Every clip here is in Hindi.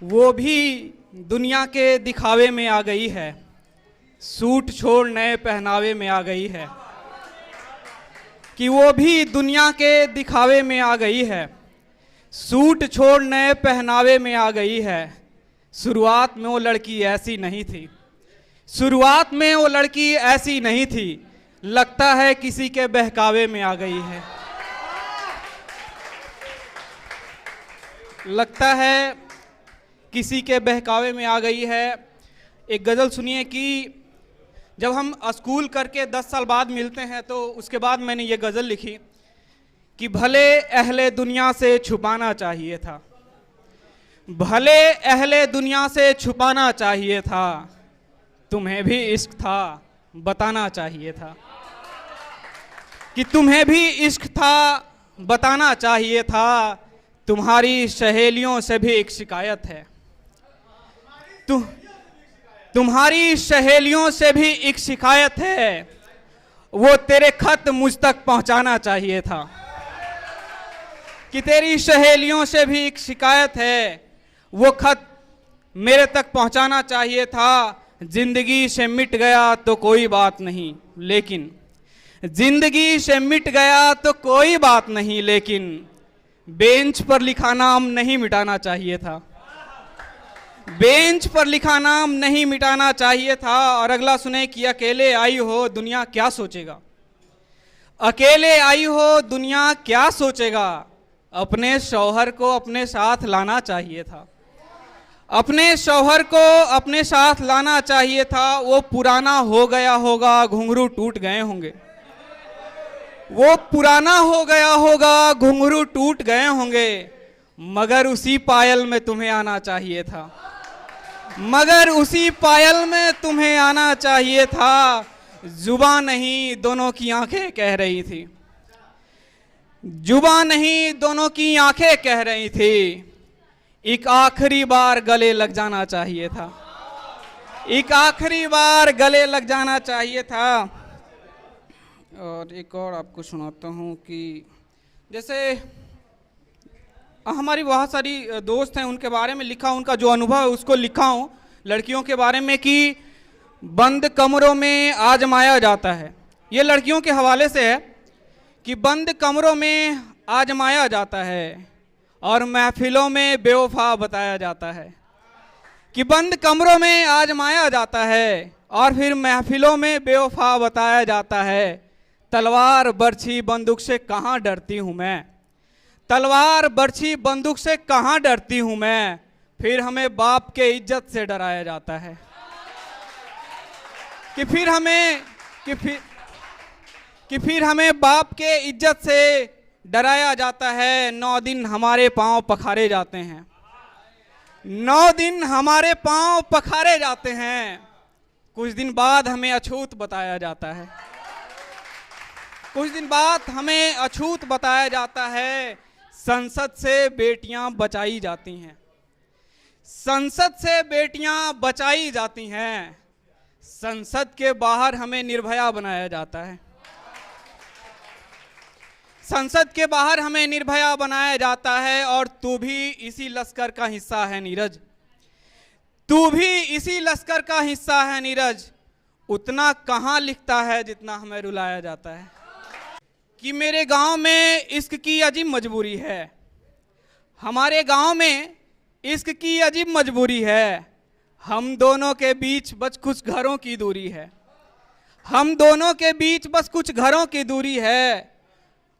वो भी दुनिया के दिखावे में आ गई है, सूट छोड़ नए पहनावे में आ गई है। कि वो भी दुनिया के दिखावे में आ गई है, सूट छोड़ नए पहनावे में आ गई है। शुरुआत में वो लड़की ऐसी नहीं थी, शुरुआत में वो लड़की ऐसी नहीं थी, लगता है किसी के बहकावे में आ गई है। लगता है किसी के बहकावे में आ गई है। एक गज़ल सुनिए कि जब हम स्कूल करके 10 साल बाद मिलते हैं तो उसके बाद मैंने ये गज़ल लिखी कि भले अहले दुनिया से छुपाना चाहिए था, भले अहले दुनिया से छुपाना चाहिए था, तुम्हें भी इश्क था बताना चाहिए था। कि तुम्हें भी इश्क था बताना चाहिए था, तुम्हारी सहेलियों से भी एक शिकायत है। तुम्हारी सहेलियों से भी एक शिकायत है, वो तेरे खत मुझ तक पहुंचाना चाहिए था। कि तेरी सहेलियों से भी एक शिकायत है, वो खत मेरे तक पहुंचाना चाहिए था। जिंदगी से मिट गया तो कोई बात नहीं, लेकिन जिंदगी से मिट गया तो कोई बात नहीं, लेकिन बेंच पर लिखा नाम नहीं मिटाना चाहिए था, बेंच पर लिखा नाम नहीं मिटाना चाहिए था। और अगला सुने कि अकेले आई हो दुनिया क्या सोचेगा, अकेले आई हो दुनिया क्या सोचेगा, अपने शौहर को अपने साथ लाना चाहिए था, अपने शौहर को अपने साथ लाना चाहिए था। वो पुराना हो गया होगा, घुंघरू टूट गए होंगे, वो पुराना हो गया होगा, घुंघरू टूट गए होंगे, मगर उसी पायल में तुम्हें आना चाहिए था, मगर उसी पायल में तुम्हें आना चाहिए था। जुबान नहीं दोनों की आंखें कह रही थी, जुबान नहीं दोनों की आंखें कह रही थी, एक आखिरी बार गले लग जाना चाहिए था, एक आखिरी बार गले लग जाना चाहिए था। और एक और आपको सुनाता हूँ कि जैसे हमारी बहुत सारी दोस्त हैं, उनके बारे में लिखा, उनका जो अनुभव है उसको लिखा हूँ लड़कियों के बारे में कि बंद कमरों में आजमाया जाता है। ये लड़कियों के हवाले से है कि बंद कमरों में आजमाया जाता है और महफिलों में बेवफा बताया जाता है। कि बंद कमरों में आजमाया जाता है और फिर महफिलों में बेवफा बताया जाता है। तलवार बरछी बंदूक से कहाँ डरती हूँ मैं, तलवार बरछी बंदूक से कहाँ डरती हूँ मैं, फिर हमें बाप के इज्जत से डराया जाता है। कि फिर हमें बाप के इज्जत से डराया जाता है। 9 दिन हमारे पांव पखारे जाते हैं, 9 दिन हमारे पांव पखारे जाते हैं, कुछ दिन बाद हमें अछूत बताया जाता है, कुछ दिन बाद हमें अछूत बताया जाता है। संसद से बेटियां बचाई जाती हैं, संसद से बेटियां बचाई जाती हैं, संसद के बाहर हमें निर्भया बनाया जाता है, संसद के बाहर हमें निर्भया बनाया जाता है। और तू भी इसी लश्कर का हिस्सा है नीरज, तू भी इसी लश्कर का हिस्सा है नीरज, उतना कहाँ लिखता है जितना हमें रुलाया जाता है। कि मेरे गांव में इश्क की अजीब मजबूरी है, हमारे गांव में इश्क की अजीब मजबूरी है, हम दोनों के बीच बस कुछ घरों की दूरी है, हम दोनों के बीच बस कुछ घरों की दूरी है।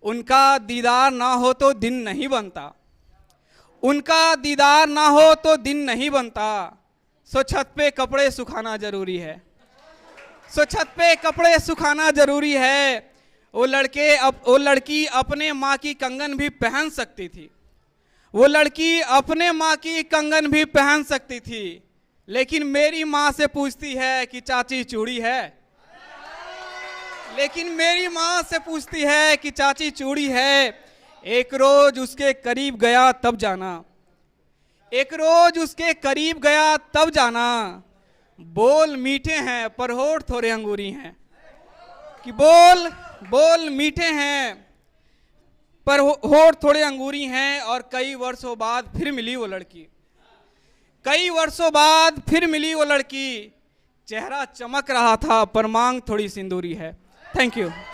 उनका दीदार ना हो तो दिन नहीं बनता, उनका दीदार ना हो तो दिन नहीं बनता। सो छत पे कपड़े सुखाना जरूरी है, सो छत पे कपड़े सुखाना जरूरी है। वो लड़की अपने माँ की कंगन भी पहन सकती थी, वो लड़की अपने माँ की कंगन भी पहन सकती थी, लेकिन मेरी माँ से पूछती है कि चाची चूड़ी है, लेकिन मेरी माँ से पूछती है कि चाची चूड़ी है। एक रोज उसके करीब गया तब जाना, एक रोज उसके करीब गया तब जाना, बोल मीठे हैं पर होठ थोड़े अंगूरी हैं। कि बोल मीठे हैं पर होठ थोड़े अंगूरी हैं। और कई वर्षों बाद फिर मिली वो लड़की, कई वर्षों बाद फिर मिली वो लड़की, चेहरा चमक रहा था पर मांग थोड़ी सिंदूरी है। Thank you.